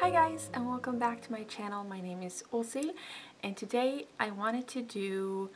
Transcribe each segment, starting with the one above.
Hi guys, and welcome back to my channel. My name is Ulsi, and today I wanted to do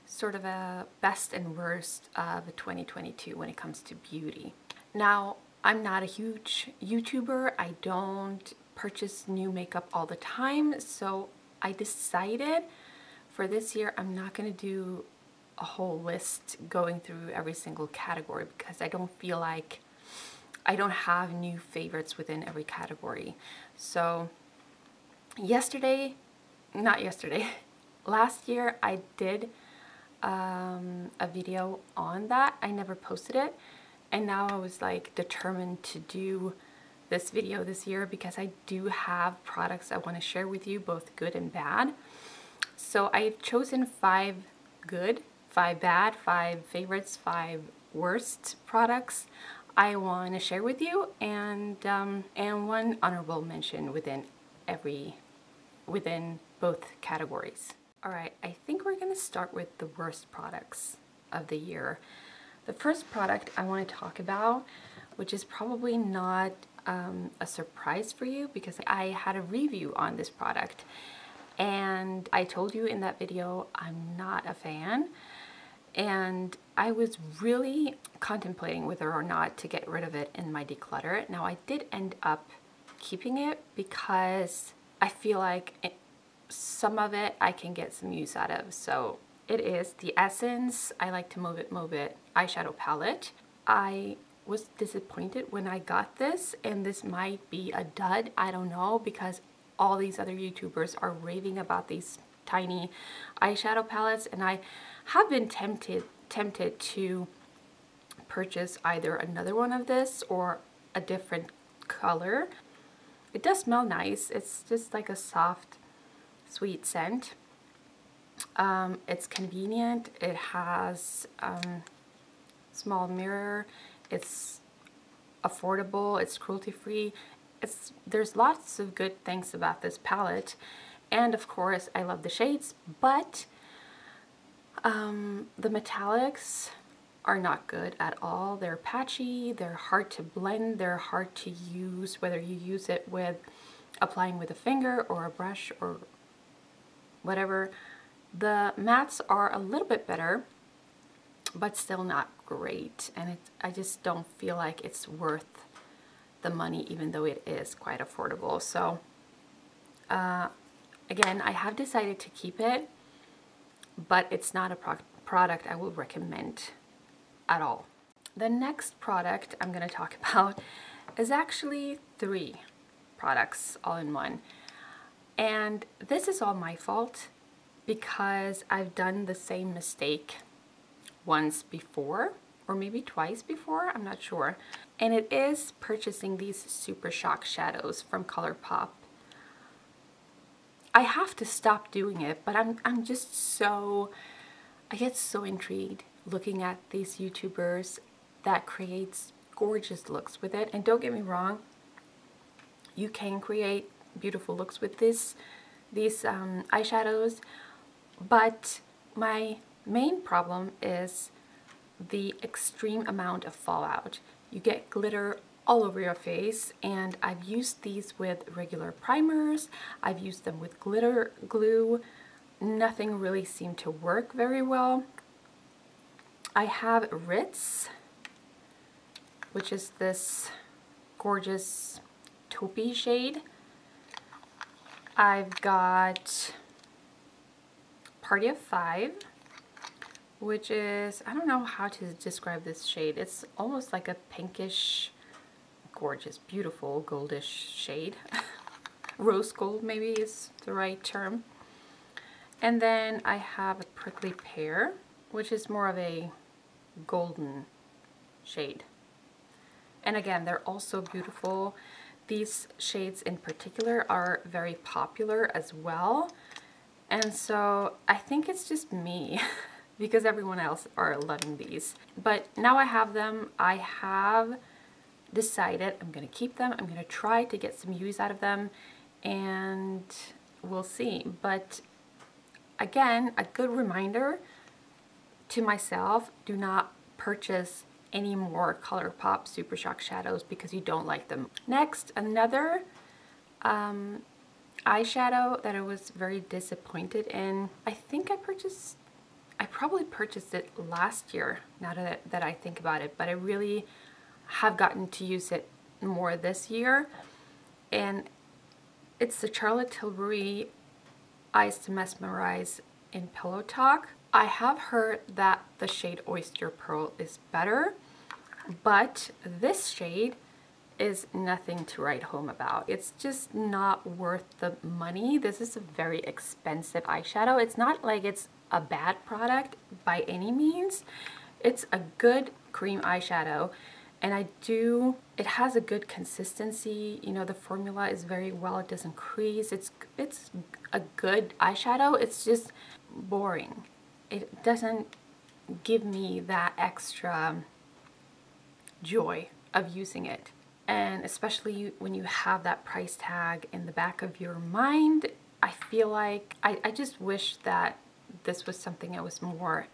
sort of a best and worst of 2022 when it comes to beauty. Now, I'm not a huge YouTuber. I don't purchase new makeup all the time, so I decided for this year I'm not going to do a whole list going through every single category because I don't feel like I don't have new favorites within every category. So last year I did a video on that. I never posted it, and now I was like determined to do this video this year because I do have products I want to share with you, both good and bad. So I've chosen 5 good, 5 bad, 5 favorites, 5 worst products I want to share with you, and one honorable mention within both categories. All right, I think we're going to start with the worst products of the year. The first product I want to talk about, which is probably not a surprise for you because I had a review on this product, and I told you in that video I'm not a fan. And I was really contemplating whether or not to get rid of it in my declutter. Now, I did end up keeping it because I feel like some of it I can get some use out of. So it is the Essence I Like to Move It eyeshadow palette. I was disappointed when I got this, and this might be a dud. I don't know, because all these other YouTubers are raving about these tiny eyeshadow palettes, and I have been tempted to purchase either another one of this or a different color. It does smell nice. It's just like a soft, sweet scent. It's convenient. It has small mirror. It's affordable. It's cruelty-free. There's lots of good things about this palette. And of course, I love the shades, but the metallics are not good at all. They're patchy, they're hard to blend, they're hard to use, whether you use it with applying with a finger or a brush or whatever. The mattes are a little bit better, but still not great. And I just don't feel like it's worth the money, even though it is quite affordable. So again, I have decided to keep it, but it's not a product I will recommend at all. The next product I'm going to talk about is actually 3 products all in one. And this is all my fault because I've done the same mistake once before, or maybe twice before, I'm not sure. And it is purchasing these Super Shock shadows from ColourPop. I have to stop doing it, but I'm just so, I get so intrigued looking at these YouTubers that creates gorgeous looks with it. And don't get me wrong, you can create beautiful looks with these eyeshadows, but my main problem is the extreme amount of fallout. You get glitter all over your face, and I've used these with regular primers. I've used them with glitter glue. Nothing really seemed to work very well. I have Ritz, which is this gorgeous taupey shade. I've got Party of 5, which is, I don't know how to describe this shade. It's almost like a pinkish, gorgeous, beautiful goldish shade. Rose gold maybe is the right term. And then I have a Prickly Pear, which is more of a golden shade. And again, they're also beautiful. These shades in particular are very popular as well. And so I think it's just me because everyone else are loving these. But now I have them. I have decided I'm going to keep them. I'm going to try to get some use out of them, and we'll see. But again, a good reminder to myself, do not purchase any more ColourPop Super Shock shadows because you don't like them. Next, another eyeshadow that I was very disappointed in. I think I probably purchased it last year, now that I think about it, but I really have gotten to use it more this year. And it's the Charlotte Tilbury Eyes to Mesmerize in Pillow Talk. I have heard that the shade Oyster Pearl is better, but this shade is nothing to write home about. It's just not worth the money. This is a very expensive eyeshadow. It's not like it's a bad product by any means. It's a good cream eyeshadow, and it has a good consistency. You know, the formula is very well, it doesn't crease. It's a good eyeshadow. It's just boring. It doesn't give me that extra joy of using it. And especially when you have that price tag in the back of your mind, I feel like I just wish that this was something I was more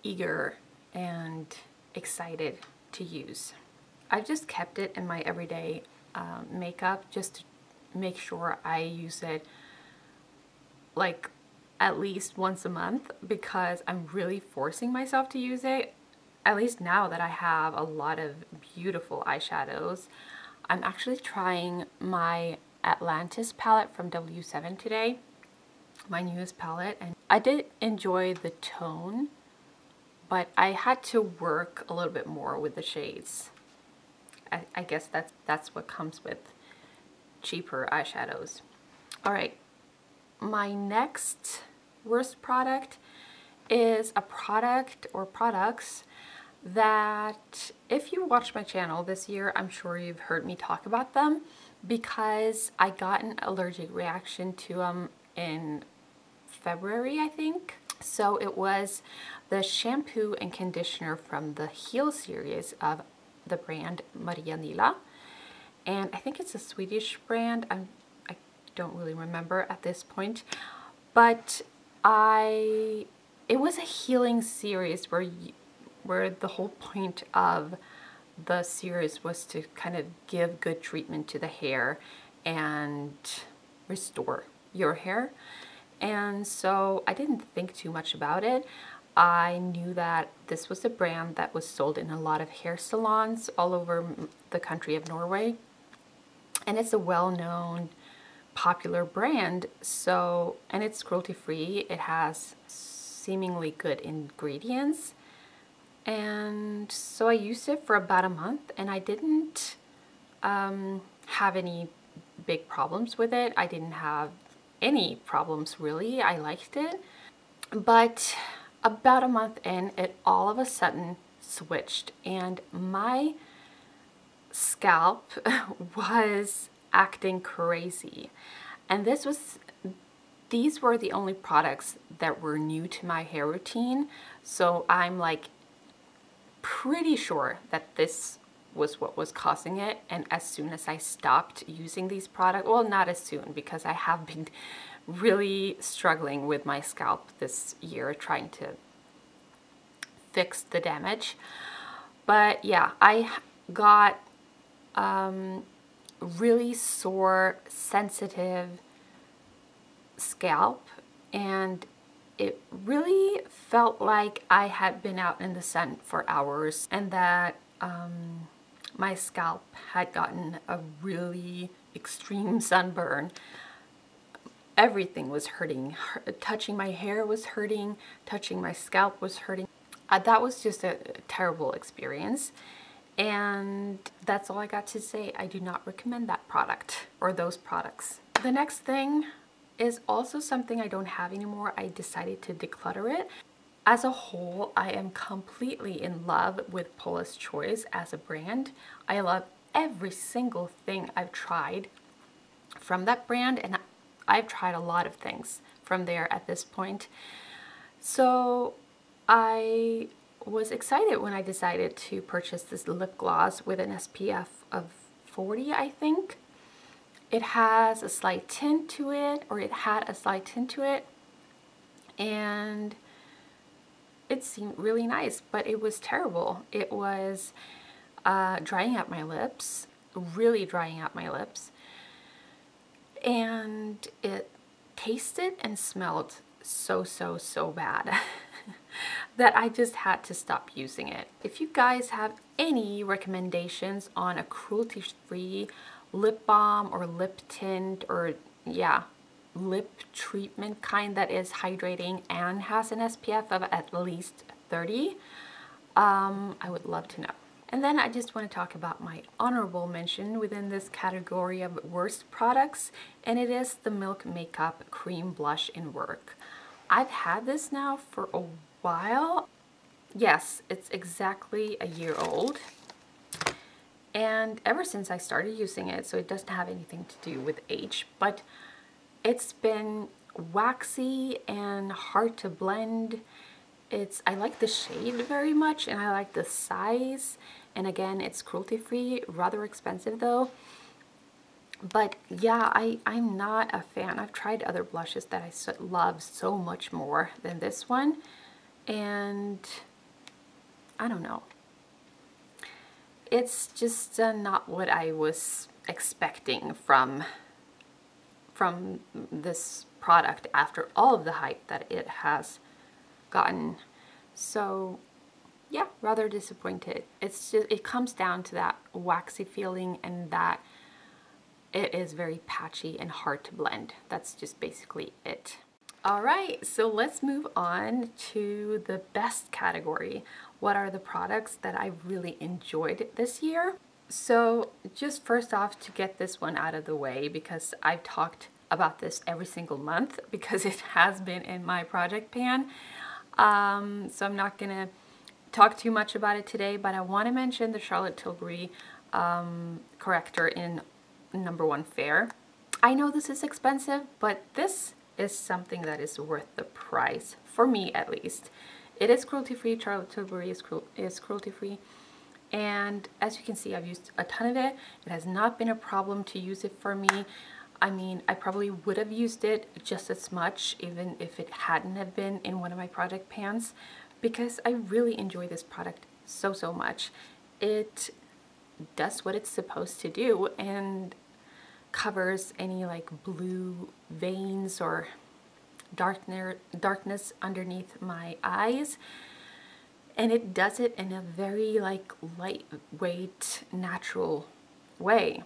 eager and excited to use. I've just kept it in my everyday makeup just to make sure I use it like at least once a month, because I'm really forcing myself to use it. At least now that I have a lot of beautiful eyeshadows. I'm actually trying my Atlantis palette from W7 today, my newest palette, and I did enjoy the tone, but I had to work a little bit more with the shades. I guess that's what comes with cheaper eyeshadows. All right, my next worst product is a product or products that if you watched my channel this year, I'm sure you've heard me talk about them, because I got an allergic reaction to them in February, I think. So it was the shampoo and conditioner from the Heal series of the brand Maria Nila, and I think it's a Swedish brand. I don't really remember at this point, but it was a healing series where the whole point of the series was to kind of give good treatment to the hair and restore your hair. And so I didn't think too much about it. I knew that this was a brand that was sold in a lot of hair salons all over the country of Norway, and it's a well-known popular brand. So, and it's cruelty-free. It has seemingly good ingredients. And so I used it for about a month, and I didn't have any big problems with it. I didn't have any problems really. I liked it. But about a month in, it all of a sudden switched, and my scalp was acting crazy. And these were the only products that were new to my hair routine. So I'm like pretty sure that this was what was causing it. And as soon as I stopped using these products, well, not as soon, because I have been really struggling with my scalp this year trying to fix the damage. But yeah, I got really sore, sensitive scalp, and it really felt like I had been out in the sun for hours, and that my scalp had gotten a really extreme sunburn. Everything was hurting. Touching my hair was hurting. Touching my scalp was hurting. That was just a terrible experience. And that's all I got to say. I do not recommend that product or those products. The next thing is also something I don't have anymore. I decided to declutter it. As a whole, I am completely in love with Paula's Choice as a brand. I love every single thing I've tried from that brand, and I've tried a lot of things from there at this point. So I was excited when I decided to purchase this lip gloss with an SPF of 40, I think. It has a slight tint to it, or it had a slight tint to it, and it seemed really nice, but it was terrible. It was drying out my lips, really drying out my lips. and it tasted and smelled so bad that I just had to stop using it. If you guys have any recommendations on a cruelty-free lip balm or lip tint, or yeah, lip treatment kind that is hydrating and has an SPF of at least 30, I would love to know. And then I just want to talk about my honorable mention within this category of worst products, and it is the Milk Makeup Cream Blush in Work. I've had this now for a while. Yes, it's exactly a year old. And ever since I started using it, so it doesn't have anything to do with age, but it's been waxy and hard to blend. I like the shade very much, and I like the size. And again, it's cruelty-free, rather expensive though. But yeah, I'm not a fan. I've tried other blushes that I love so much more than this one, and I don't know. It's just not what I was expecting from this product after all of the hype that it has gotten. So yeah, rather disappointed. It's just, it comes down to that waxy feeling and that it is very patchy and hard to blend. That's just basically it. All right, so let's move on to the best category. What are the products that I really enjoyed this year? So just first off, to get this one out of the way, because I've talked about this every single month because it has been in my project pan. So I'm not gonna talk too much about it today, but I want to mention the Charlotte Tilbury corrector in number 1 Fair. I know this is expensive, but this is something that is worth the price, for me at least. It is cruelty-free. Charlotte Tilbury is cruelty-free, and as you can see, I've used a ton of it. It has not been a problem to use it for me. I mean, I probably would have used it just as much even if it hadn't have been in one of my project pans, because I really enjoy this product so much. It does what it's supposed to do and covers any like blue veins or darkness underneath my eyes, and it does it in a very like lightweight, natural way.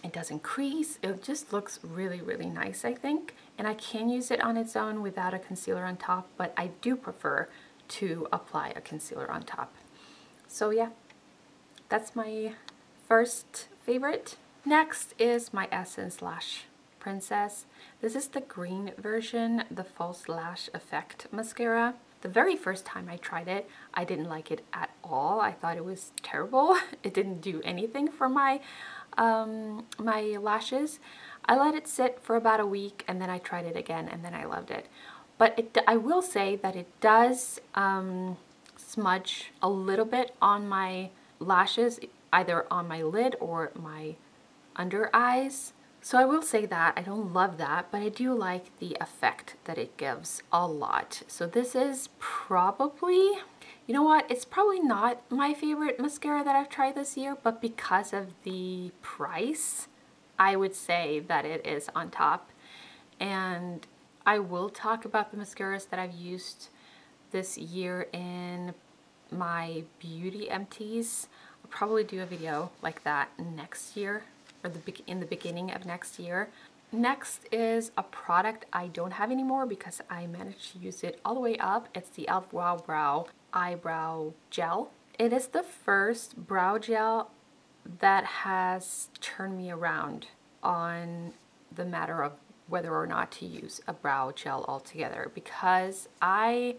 It doesn't crease. It just looks really nice, I think. And I can use it on its own without a concealer on top, but I do prefer to apply a concealer on top. So yeah, that's my first favorite. Next is my Essence Lash Princess. This is the green version, the False Lash Effect Mascara. The very first time I tried it, I didn't like it at all. I thought it was terrible. It didn't do anything for my my lashes. I let it sit for about a week, and then I tried it again, and then I loved it. But I will say that it does smudge a little bit on my lashes, either on my lid or my under eyes. So I will say that I don't love that, but I do like the effect that it gives a lot. So this is probably, you know what, it's probably not my favorite mascara that I've tried this year, but because of the price, I would say that it is on top. And I will talk about the mascaras that I've used this year in my beauty empties. I'll probably do a video like that next year, or in the beginning of next year. Next is a product I don't have anymore because I managed to use it all the way up. It's the Albro Eyebrow Gel. It is the first brow gel that has turned me around on the matter of whether or not to use a brow gel altogether, because I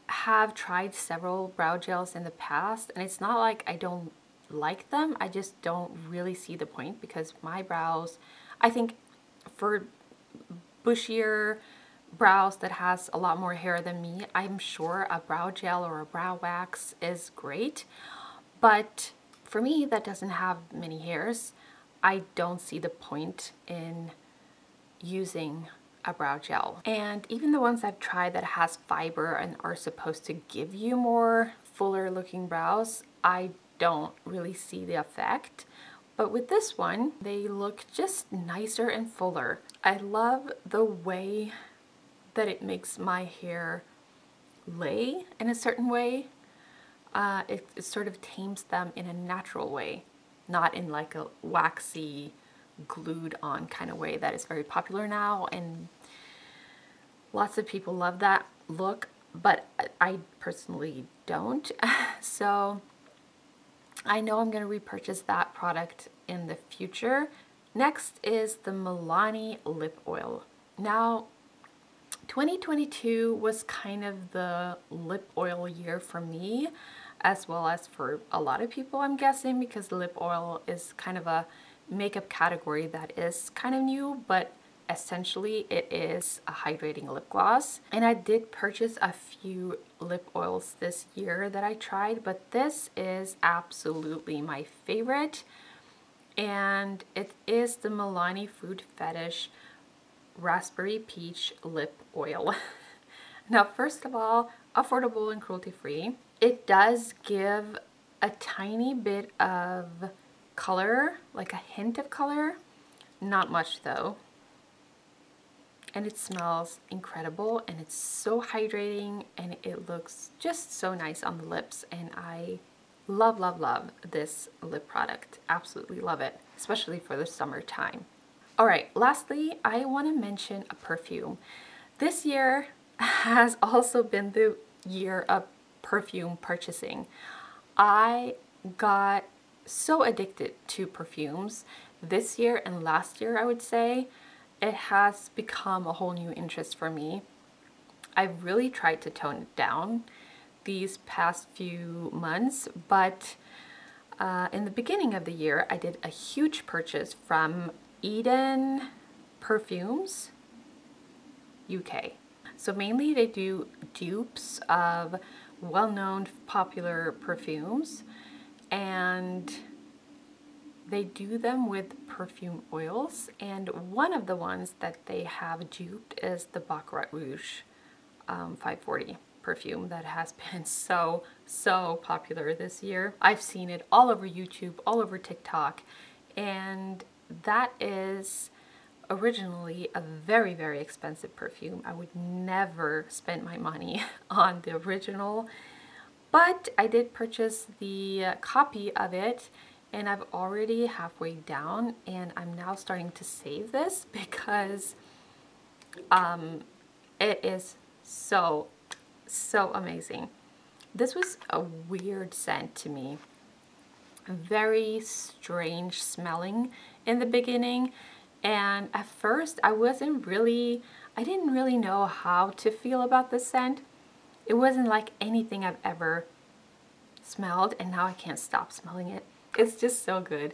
have tried several brow gels in the past, and it's not like I don't like them, I just don't really see the point, because my brows, I think for bushier brows that has a lot more hair than me, I'm sure a brow gel or a brow wax is great, but for me that doesn't have many hairs. I don't see the point in using a brow gel. And even the ones I've tried that has fiber and are supposed to give you more fuller looking brows, I don't really see the effect. But with this one, they look just nicer and fuller. I love the way that it makes my hair lay in a certain way. It sort of tames them in a natural way, not in like a waxy, glued on kind of way that is very popular now, and lots of people love that look, but I personally don't. So I know I'm going to repurchase that product in the future. Next is the Milani lip oil. Now 2022 was kind of the lip oil year for me, as well as for a lot of people, I'm guessing, because lip oil is kind of a makeup category that is kind of new, but essentially it is a hydrating lip gloss. And I did purchase a few lip oils this year that I tried, but this is absolutely my favorite, and it is the Milani Food Fetish Raspberry Peach Lip Oil. Now, first of all, affordable and cruelty-free. It does give a tiny bit of color, like a hint of color, not much though. And it smells incredible, and it's so hydrating, and it looks just so nice on the lips, and I love, love, love this lip product. Absolutely love it, especially for the summertime. All right, lastly, I want to mention a perfume. This year has also been the year of perfume purchasing. I got so addicted to perfumes this year and last year, I would say. It has become a whole new interest for me. I've really tried to tone it down these past few months, but in the beginning of the year, I did a huge purchase from Eden Perfumes UK. So mainly they do dupes of well-known popular perfumes, and they do them with perfume oils, and one of the ones that they have duped is the Baccarat Rouge 540 perfume that has been so popular this year. I've seen it all over YouTube, all over TikTok, and that is originally a very, very expensive perfume. I would never spend my money on the original, but I did purchase the copy of it, and I've already halfway down, and I'm now starting to save this because it is so amazing. This was a weird scent to me. Very strange smelling in the beginning, and at first I didn't really know how to feel about the scent. It wasn't like anything I've ever smelled, and now I can't stop smelling it. It's just so good.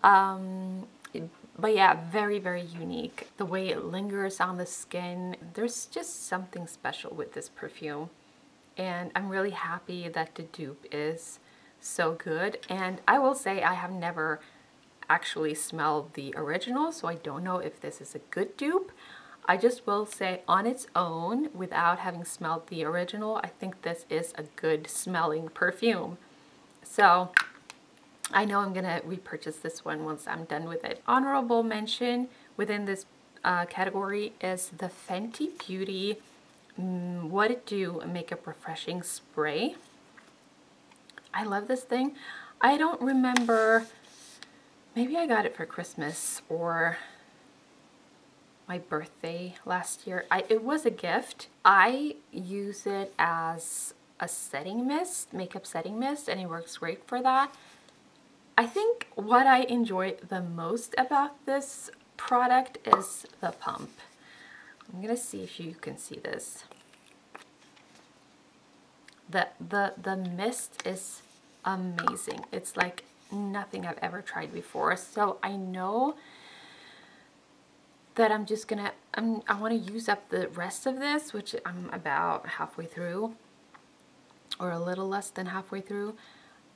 But yeah, very, very unique. The way it lingers on the skin, there's just something special with this perfume, and I'm really happy that the dupe is so good. And I will say I have never actually smelled the original, so I don't know if this is a good dupe. I just will say on its own, without having smelled the original, I think this is a good smelling perfume. So I know I'm gonna repurchase this one once I'm done with it. Honorable mention within this category is the Fenty Beauty What It Do Makeup Refreshing Spray. I love this thing. I don't remember, maybe I got it for Christmas or my birthday last year. It was a gift. I use it as a setting mist, makeup setting mist, and it works great for that. I think what I enjoy the most about this product is the pump. I'm gonna see if you can see this. The mist is amazing. It's like nothing I've ever tried before. So I know that I'm just gonna, I want to use up the rest of this, which I'm about halfway through, or a little less than halfway through.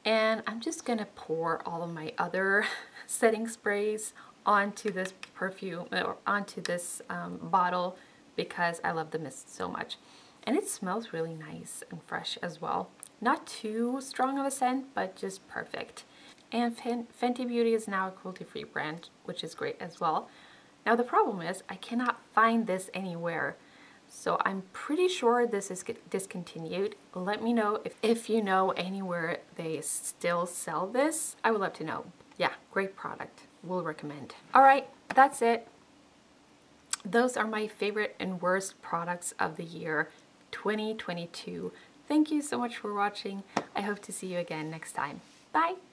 And I'm just gonna pour all of my other setting sprays onto this perfume, or onto this bottle, because I love the mist so much. And it smells really nice and fresh as well. Not too strong of a scent, but just perfect. And Fenty Beauty is now a cruelty-free brand, which is great as well. Now the problem is I cannot find this anywhere. So I'm pretty sure this is discontinued. Let me know if you know anywhere they still sell this. I would love to know. Yeah, great product. Will recommend. All right, that's it. Those are my favorite and worst products of the year 2022. Thank you so much for watching. I hope to see you again next time. Bye!